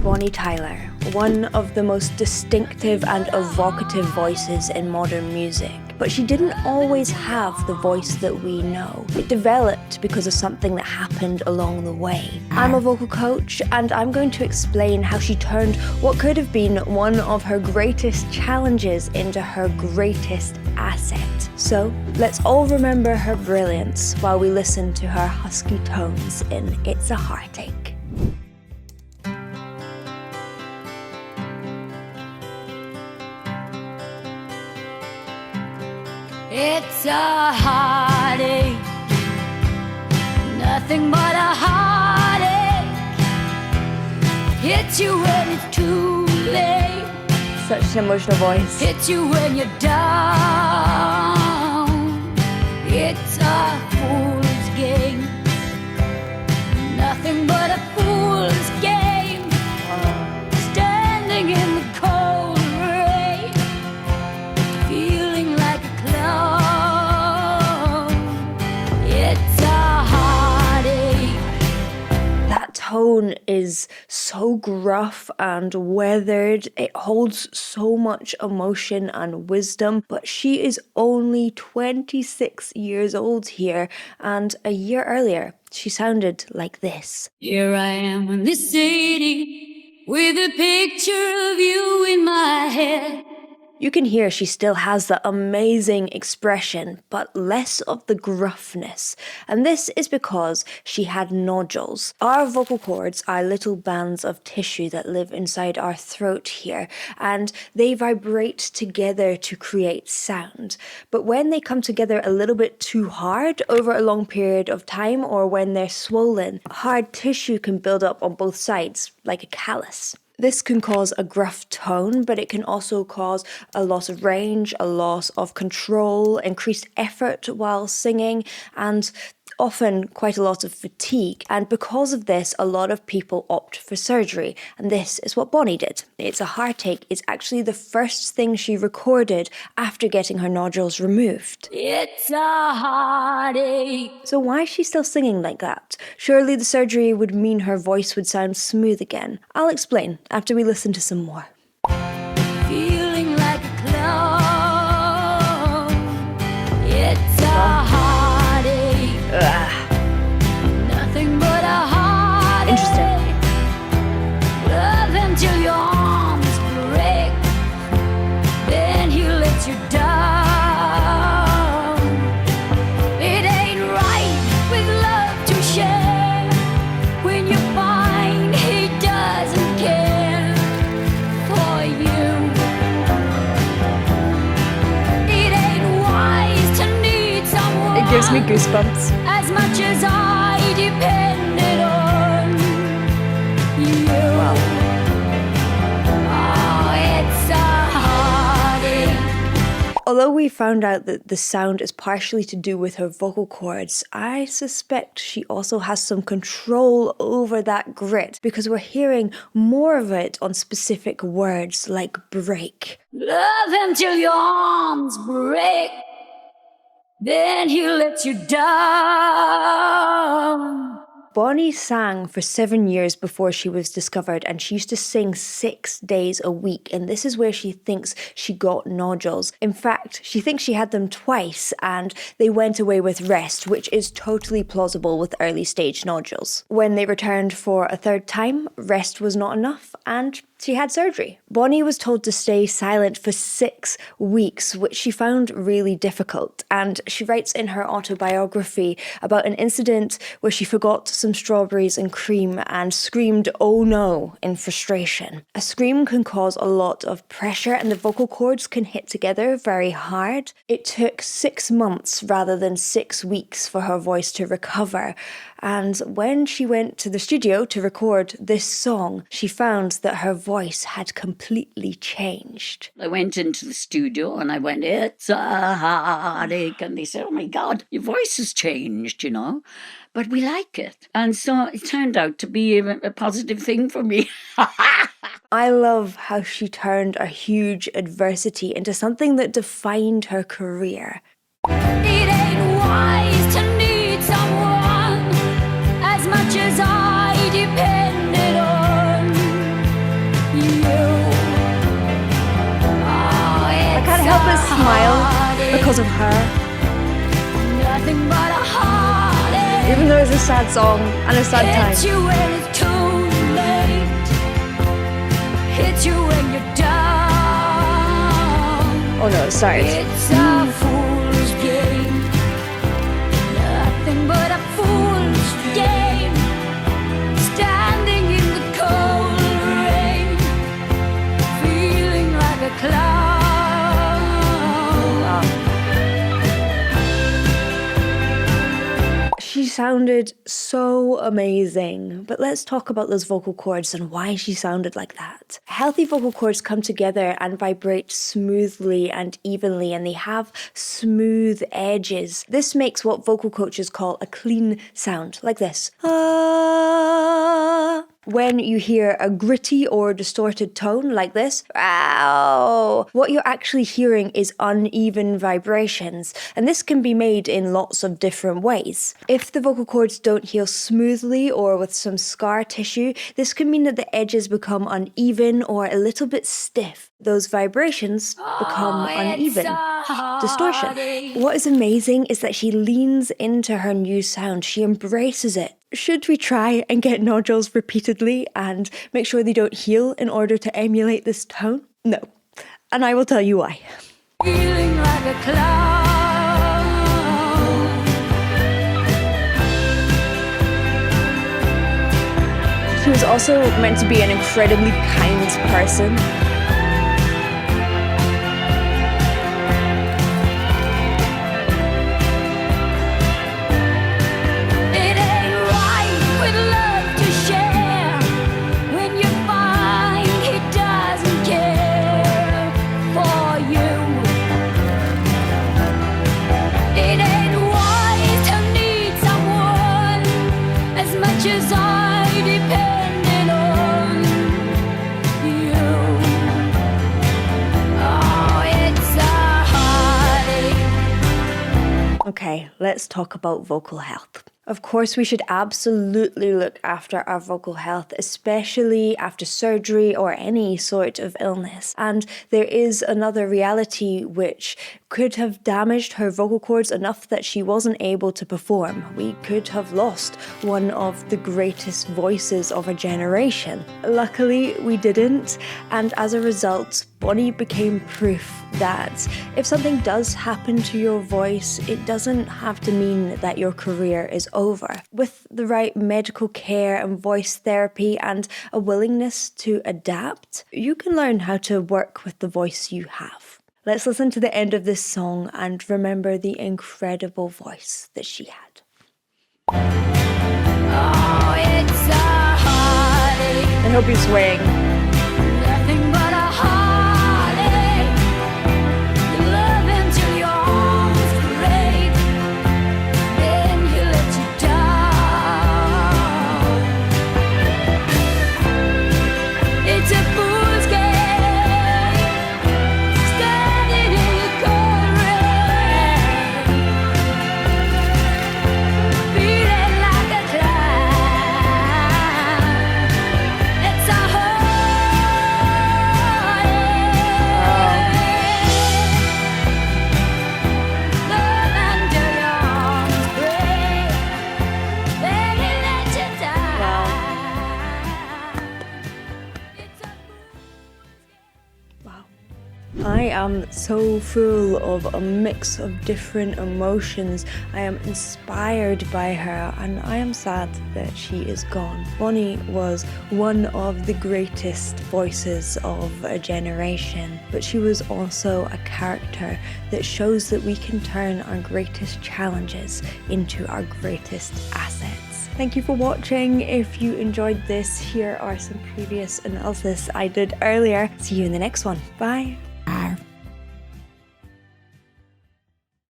Bonnie Tyler, one of the most distinctive and evocative voices in modern music. But she didn't always have the voice that we know. It developed because of something that happened along the way. I'm a vocal coach, and I'm going to explain how she turned what could have been one of her greatest challenges into her greatest asset. So let's all remember her brilliance while we listen to her husky tones in It's a Heartache. It's a heartache, nothing but a heartache. Hits you when it's too late. Such an emotional voice. Hits you when you're down. It's a fool's game, nothing but a fool's game. Standing in the cold rain, feeling like a clown. It's a heartache. That tone is so gruff and weathered. It holds so much emotion and wisdom, but she is only 26 years old here, and a year earlier, she sounded like this. Here I am in this city with a picture of you in my head. You can hear she still has that amazing expression, but less of the gruffness. And this is because she had nodules. Our vocal cords are little bands of tissue that live inside our throat here, and they vibrate together to create sound. But when they come together a little bit too hard over a long period of time, or when they're swollen, hard tissue can build up on both sides, like a callus. This can cause a gruff tone, but it can also cause a loss of range, a loss of control, increased effort while singing, and often quite a lot of fatigue. And because of this, a lot of people opt for surgery, and this is what Bonnie did. It's a Heartache is actually the first thing she recorded after getting her nodules removed. It's a heartache. So why is she still singing like that? Surely the surgery would mean her voice would sound smooth again. I'll explain after we listen to some more. Feeling like a clown. It's a heartache. Nothing but a heartache. Interesting. Love until your arms break, then he lets you down. It ain't right with love to share when you find he doesn't care for you. It ain't wise to need someone. It gives me goosebumps. As much as I depended on you. Wow. Oh, it's a heartache. Although we found out that the sound is partially to do with her vocal cords, I suspect she also has some control over that grit, because we're hearing more of it on specific words like break. Love until your arms break, then he lets you down. Bonnie sang for 7 years before she was discovered, and she used to sing 6 days a week, and this is where she thinks she got nodules. In fact, she thinks she had them twice and they went away with rest, which is totally plausible with early stage nodules. When they returned for a third time, rest was not enough and she had surgery. Bonnie was told to stay silent for 6 weeks, which she found really difficult. And she writes in her autobiography about an incident where she forgot some strawberries and cream and screamed, "Oh no," in frustration. A scream can cause a lot of pressure and the vocal cords can hit together very hard. It took 6 months rather than 6 weeks for her voice to recover. And when she went to the studio to record this song, she found that her voice had completely changed. I went into the studio and I went, "It's a heartache." And they said, "Oh my God, your voice has changed, you know, but we like it." And so it turned out to be a positive thing for me. I love how she turned a huge adversity into something that defined her career. It ain't wise to need someone as much as I depended on because of her. Nothing but a heartache. Even though it's a sad song and a sad Hits time. you when it's too late. Hits you when you're down. Oh no, sorry. It's a fool's game. Nothing but a fool's game. Standing in the cold rain, feeling like a clown. She sounded so amazing, but let's talk about those vocal cords and why she sounded like that. Healthy vocal cords come together and vibrate smoothly and evenly, and they have smooth edges. This makes what vocal coaches call a clean sound, like this. Ah. When you hear a gritty or distorted tone like this, ow, what you're actually hearing is uneven vibrations, and this can be made in lots of different ways. If the vocal cords don't heal smoothly or with some scar tissue, this can mean that the edges become uneven or a little bit stiff. Those vibrations become uneven. Distortion. What is amazing is that she leans into her new sound. She embraces it. Should we try and get nodules repeatedly and make sure they don't heal in order to emulate this tone? No. And I will tell you why. Feeling like a clown. She was also meant to be an incredibly kind person. It ain't right with love to share when you find he doesn't care for you. It ain't wise to need someone as much as I depended on you. Oh, it's a heartache. Okay, let's talk about vocal health. Of course, we should absolutely look after our vocal health, especially after surgery or any sort of illness. And there is another reality which could have damaged her vocal cords enough that she wasn't able to perform. We could have lost one of the greatest voices of a generation. Luckily, we didn't, and as a result, Bonnie became proof that if something does happen to your voice, it doesn't have to mean that your career is over. With the right medical care and voice therapy and a willingness to adapt, you can learn how to work with the voice you have. Let's listen to the end of this song and remember the incredible voice that she had. Oh, it's a heartache. I hope you're swaying. Nothing but a heartache. You love him till your arms break, then he lets you down. It's a fool's game, standing in the cold rain, feeling like a clown. It's a I am so full of a mix of different emotions. I am inspired by her and I am sad that she is gone. Bonnie was one of the greatest voices of a generation, but she was also a character that shows that we can turn our greatest challenges into our greatest assets. Thank you for watching. If you enjoyed this, here are some previous analysis I did earlier. See you in the next one. Bye.